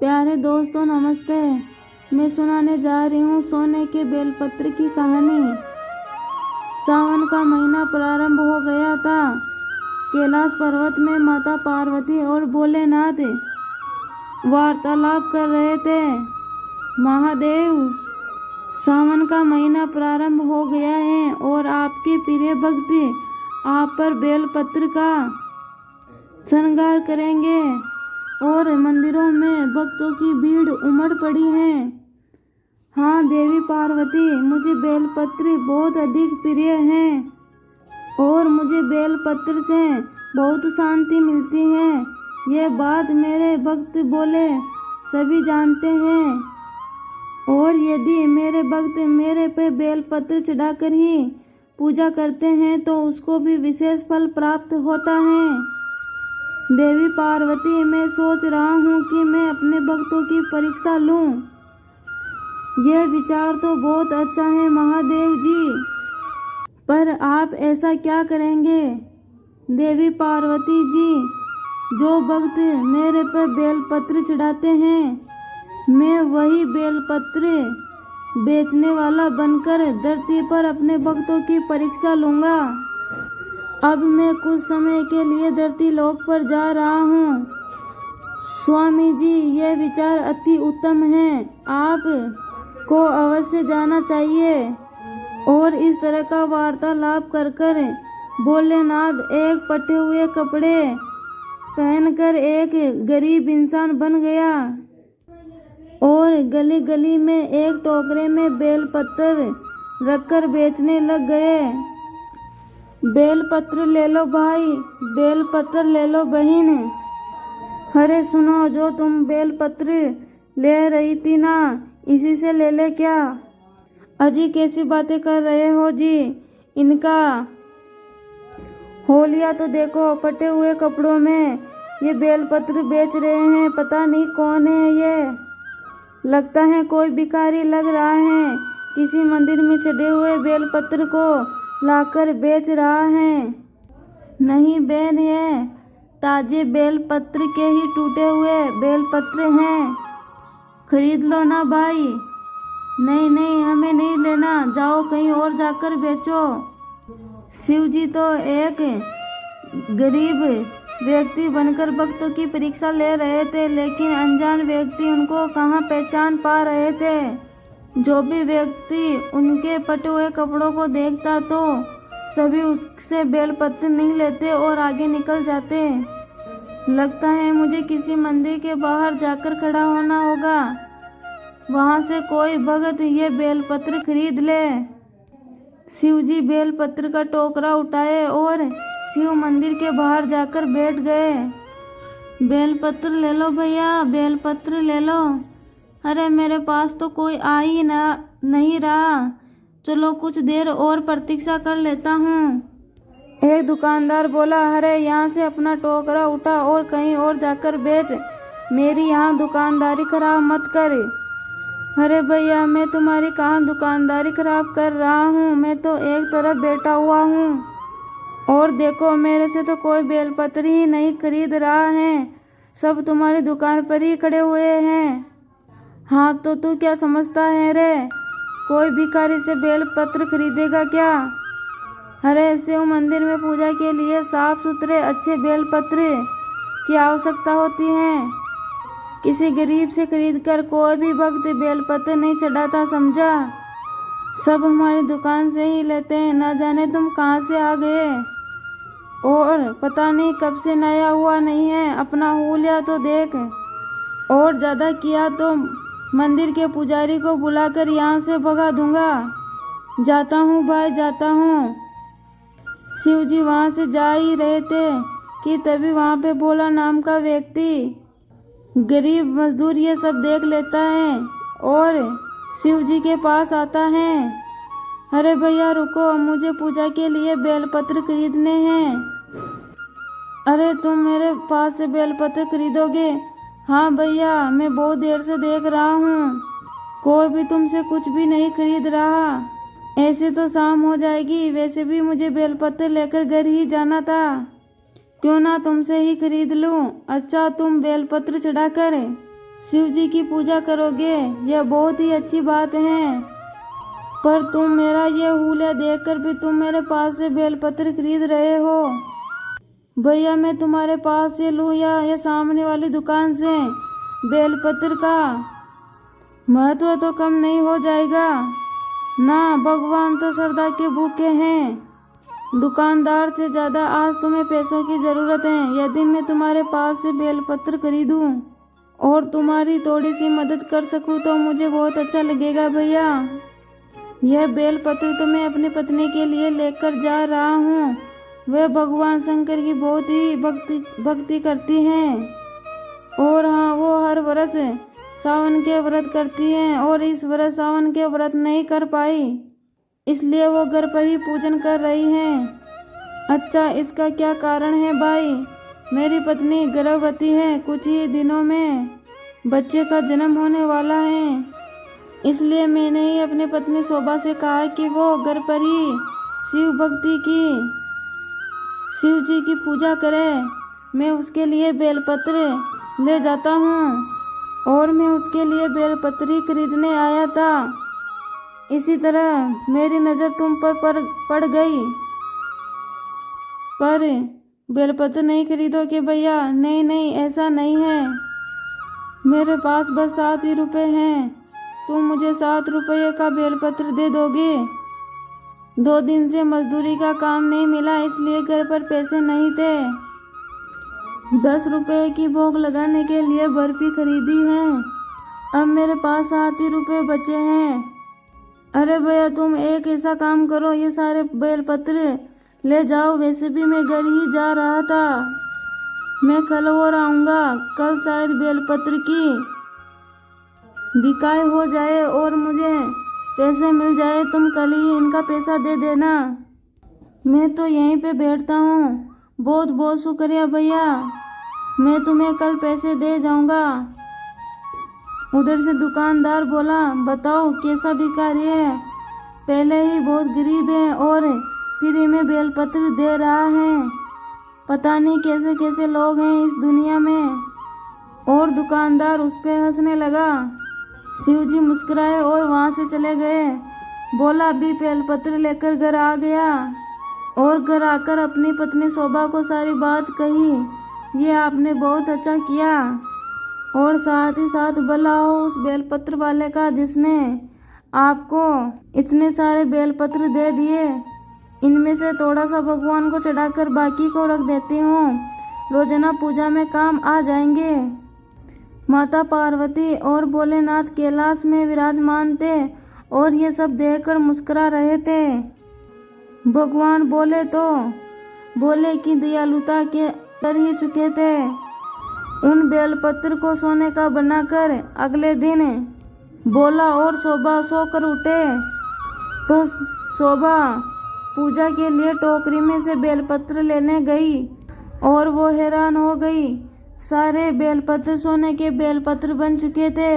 प्यारे दोस्तों नमस्ते। मैं सुनाने जा रही हूँ सोने के बेलपत्र की कहानी। सावन का महीना प्रारंभ हो गया था। कैलाश पर्वत में माता पार्वती और भोलेनाथ वार्तालाप कर रहे थे। महादेव, सावन का महीना प्रारंभ हो गया है और आपके प्रिय भक्त आप पर बेलपत्र का श्रृंगार करेंगे और मंदिरों में भक्तों की भीड़ उमड़ पड़ी है। हाँ देवी पार्वती, मुझे बेलपत्र बहुत अधिक प्रिय है और मुझे बेलपत्र से बहुत शांति मिलती है। ये बात मेरे भक्त बोले सभी जानते हैं और यदि मेरे भक्त मेरे पे बेलपत्र चढ़ाकर ही पूजा करते हैं तो उसको भी विशेष फल प्राप्त होता है। देवी पार्वती, मैं सोच रहा हूँ कि मैं अपने भक्तों की परीक्षा लूँ। यह विचार तो बहुत अच्छा है महादेव जी, पर आप ऐसा क्या करेंगे? देवी पार्वती जी, जो भक्त मेरे पर बेलपत्र चढ़ाते हैं मैं वही बेलपत्र बेचने वाला बनकर धरती पर अपने भक्तों की परीक्षा लूँगा। अब मैं कुछ समय के लिए धरती लोक पर जा रहा हूँ। स्वामी जी, यह विचार अति उत्तम है, आप को अवश्य जाना चाहिए। और इस तरह का वार्तालाप कर कर भोलेनाथ एक फटे हुए कपड़े पहनकर एक गरीब इंसान बन गया और गली गली में एक टोकरे में बेलपत्र रखकर बेचने लग गए। बेलपत्र ले लो भाई, बेलपत्र ले लो बहन। अरे सुनो, जो तुम बेलपत्र ले रही थी ना, इसी से ले ले क्या? अजी कैसी बातें कर रहे हो जी, इनका होलिया तो देखो, फटे हुए कपड़ों में ये बेलपत्र बेच रहे हैं। पता नहीं कौन है ये, लगता है कोई भिखारी लग रहा है। किसी मंदिर में चढ़े हुए बेलपत्र को लाकर बेच रहा है। नहीं बहन, ये ताजे बेलपत्र के ही टूटे हुए बेलपत्र हैं, खरीद लो ना भाई। नहीं नहीं, हमें नहीं लेना, जाओ कहीं और जाकर बेचो। शिव जी तो एक गरीब व्यक्ति बनकर भक्तों की परीक्षा ले रहे थे, लेकिन अनजान व्यक्ति उनको कहाँ पहचान पा रहे थे। जो भी व्यक्ति उनके फटे हुए कपड़ों को देखता तो सभी उससे बेलपत्र नहीं लेते और आगे निकल जाते। लगता है मुझे किसी मंदिर के बाहर जाकर खड़ा होना होगा, वहां से कोई भगत ये बेलपत्र खरीद ले। शिव जी बेलपत्र का टोकरा उठाए और शिव मंदिर के बाहर जाकर बैठ गए। बेलपत्र ले लो भैया, बेलपत्र ले लो। अरे मेरे पास तो कोई आ ही नहीं रहा, चलो कुछ देर और प्रतीक्षा कर लेता हूँ। एक दुकानदार बोला, अरे यहाँ से अपना टोकरा उठा और कहीं और जाकर बेच, मेरी यहाँ दुकानदारी खराब मत कर। अरे भैया, मैं तुम्हारी कहाँ दुकानदारी खराब कर रहा हूँ, मैं तो एक तरफ बैठा हुआ हूँ और देखो मेरे से तो कोई बेलपत्र ही नहीं खरीद रहा है, सब तुम्हारी दुकान पर ही खड़े हुए हैं। हाँ तो तू क्या समझता है रे, कोई भिखारी से बेलपत्र खरीदेगा क्या? अरे शिव मंदिर में पूजा के लिए साफ सुथरे अच्छे बेलपत्र की आवश्यकता होती है। किसी गरीब से खरीदकर कोई भी भक्त बेलपत्र नहीं चढ़ाता, समझा? सब हमारी दुकान से ही लेते हैं। ना जाने तुम कहाँ से आ गए और पता नहीं कब से नया हुआ नहीं है, अपना हुलिया तो देख। और ज़्यादा किया तो मंदिर के पुजारी को बुलाकर यहाँ से भगा दूंगा। जाता हूँ भाई, जाता हूँ। शिव जी वहाँ से जा ही रहे थे कि तभी वहाँ पे भोला नाम का व्यक्ति, गरीब मजदूर ये सब देख लेता है और शिव जी के पास आता है। अरे भैया रुको, मुझे पूजा के लिए बेलपत्र खरीदने हैं। अरे तुम मेरे पास से बेलपत्र खरीदोगे? हाँ भैया, मैं बहुत देर से देख रहा हूँ, कोई भी तुमसे कुछ भी नहीं खरीद रहा। ऐसे तो शाम हो जाएगी, वैसे भी मुझे बेलपत्र लेकर घर ही जाना था, क्यों ना तुमसे ही खरीद लूं। अच्छा तुम बेलपत्र चढ़ाकर शिव जी की पूजा करोगे, यह बहुत ही अच्छी बात है। पर तुम मेरा ये हुलिया देखकर भी तुम मेरे पास से बेलपत्र खरीद रहे हो। भैया मैं तुम्हारे पास से लूँ या सामने वाली दुकान से, बेलपत्र का महत्व तो कम नहीं हो जाएगा ना। भगवान तो श्रद्धा के भूखे हैं। दुकानदार से ज़्यादा आज तुम्हें पैसों की ज़रूरत है। यदि मैं तुम्हारे पास से बेलपत्र खरीदूं और तुम्हारी थोड़ी सी मदद कर सकूं तो मुझे बहुत अच्छा लगेगा भैया। यह बेलपत्र तो मैं अपनी पत्नी के लिए लेकर जा रहा हूँ। वह भगवान शंकर की बहुत ही भक्ति करती हैं और हाँ, वो हर वर्ष सावन के व्रत करती हैं और इस वर्ष सावन के व्रत नहीं कर पाई, इसलिए वो घर पर ही पूजन कर रही हैं। अच्छा, इसका क्या कारण है भाई? मेरी पत्नी गर्भवती है, कुछ ही दिनों में बच्चे का जन्म होने वाला है, इसलिए मैंने ही अपनी पत्नी शोभा से कहा कि वो घर पर ही शिव जी की पूजा करे। मैं उसके लिए बेलपत्र ले जाता हूँ और मैं उसके लिए बेलपत्री खरीदने आया था। इसी तरह मेरी नज़र तुम पर पड़ गई। पर बेलपत्र नहीं खरीदोगे भैया? नहीं नहीं, ऐसा नहीं है। मेरे पास बस 7 ही रुपये हैं। तुम मुझे 7 रुपये का बेलपत्र दे दोगे? 2 दिन से मजदूरी का काम नहीं मिला, इसलिए घर पर पैसे नहीं थे। 10 रुपये की भोग लगाने के लिए बर्फी खरीदी है। अब मेरे पास 7 ही रुपये बचे हैं। अरे भैया, तुम एक ऐसा काम करो, ये सारे बेलपत्र ले जाओ। वैसे भी मैं घर ही जा रहा था, मैं कल और आऊँगा। कल शायद बेलपत्र की बिकाई हो जाए और मुझे पैसे मिल जाए। तुम कल ही इनका पैसा दे देना। मैं तो यहीं पे बैठता हूँ। बहुत बहुत शुक्रिया भैया, मैं तुम्हें कल पैसे दे जाऊँगा। उधर से दुकानदार बोला, बताओ कैसा भिखारी है, पहले ही बहुत गरीब है और फ्री में बेलपत्र दे रहा है। पता नहीं कैसे कैसे लोग हैं इस दुनिया में। और दुकानदार उस पर हंसने लगा। शिव जी मुस्कुराए और वहाँ से चले गए। बोला, अभी बेलपत्र लेकर घर आ गया और घर आकर अपनी पत्नी शोभा को सारी बात कही। ये आपने बहुत अच्छा किया और साथ ही साथ भला हो उस बेलपत्र वाले का जिसने आपको इतने सारे बेलपत्र दे दिए। इनमें से थोड़ा सा भगवान को चढ़ाकर बाकी को रख देती हूँ, रोजाना पूजा में काम आ जाएंगे। माता पार्वती और भोलेनाथ कैलाश में विराजमान थे और ये सब देखकर मुस्कुरा रहे थे। भगवान बोले कि दयालुता के कर ही चुके थे। उन बेलपत्र को सोने का बनाकर अगले दिन बोला और शोभा सोकर उठे तो शोभा पूजा के लिए टोकरी में से बेलपत्र लेने गई और वो हैरान हो गई। सारे बेलपत्र सोने के बेलपत्र बन चुके थे।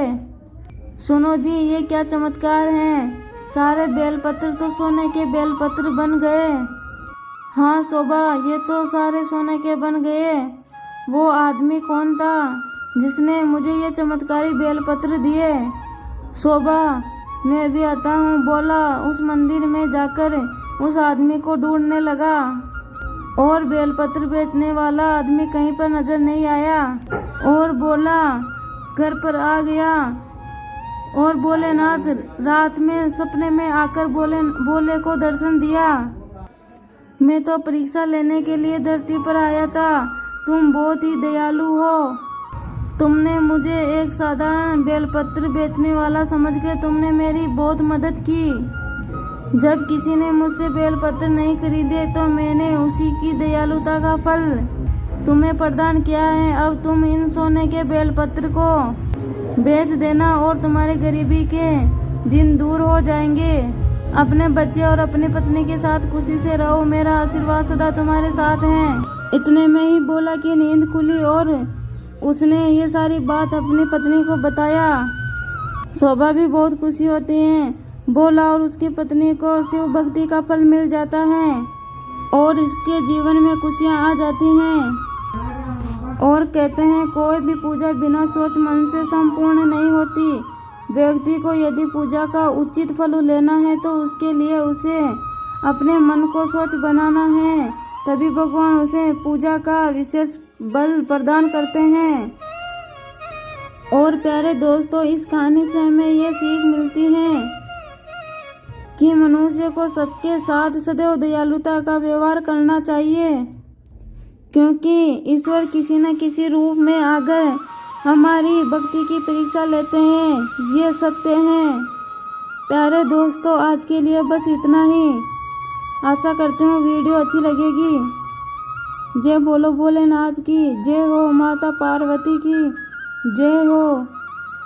सुनो जी, ये क्या चमत्कार है, सारे बेलपत्र तो सोने के बेलपत्र बन गए। हाँ शोभा, ये तो सारे सोने के बन गए। वो आदमी कौन था जिसने मुझे ये चमत्कारी बेलपत्र दिए? शोभा, मैं भी आता हूँ, बोला उस मंदिर में जाकर उस आदमी को ढूंढने लगा और बेलपत्र बेचने वाला आदमी कहीं पर नजर नहीं आया और बोला घर पर आ गया और भोलेनाथ रात में सपने में आकर भोले को दर्शन दिया। मैं तो परीक्षा लेने के लिए धरती पर आया था, तुम बहुत ही दयालु हो। तुमने मुझे एक साधारण बेलपत्र बेचने वाला समझकर तुमने मेरी बहुत मदद की। जब किसी ने मुझसे बेलपत्र नहीं खरीदे तो मैंने उसी की दयालुता का फल तुम्हें प्रदान किया है। अब तुम इन सोने के बेलपत्र को बेच देना और तुम्हारे गरीबी के दिन दूर हो जाएंगे। अपने बच्चे और अपनी पत्नी के साथ खुशी से रहो, मेरा आशीर्वाद सदा तुम्हारे साथ है। इतने में ही बोला कि नींद खुली और उसने ये सारी बात अपनी पत्नी को बताया। शोभा भी बहुत खुशी होती है। बोला और उसकी पत्नी को शिव भक्ति का फल मिल जाता है और इसके जीवन में खुशियाँ आ जाती हैं। और कहते हैं कोई भी पूजा बिना सोच मन से संपूर्ण नहीं होती। व्यक्ति को यदि पूजा का उचित फल लेना है तो उसके लिए उसे अपने मन को स्वच्छ बनाना है, तभी भगवान उसे पूजा का विशेष बल प्रदान करते हैं। और प्यारे दोस्तों, इस कहानी से हमें ये सीख मिलती है कि मनुष्य को सबके साथ सदैव दयालुता का व्यवहार करना चाहिए, क्योंकि ईश्वर किसी न किसी रूप में आकर हमारी भक्ति की परीक्षा लेते हैं। ये सत्य है। प्यारे दोस्तों, आज के लिए बस इतना ही। आशा करती हूँ वीडियो अच्छी लगेगी। जय बोलो भोलेनाथ की जय हो, माता पार्वती की जय हो।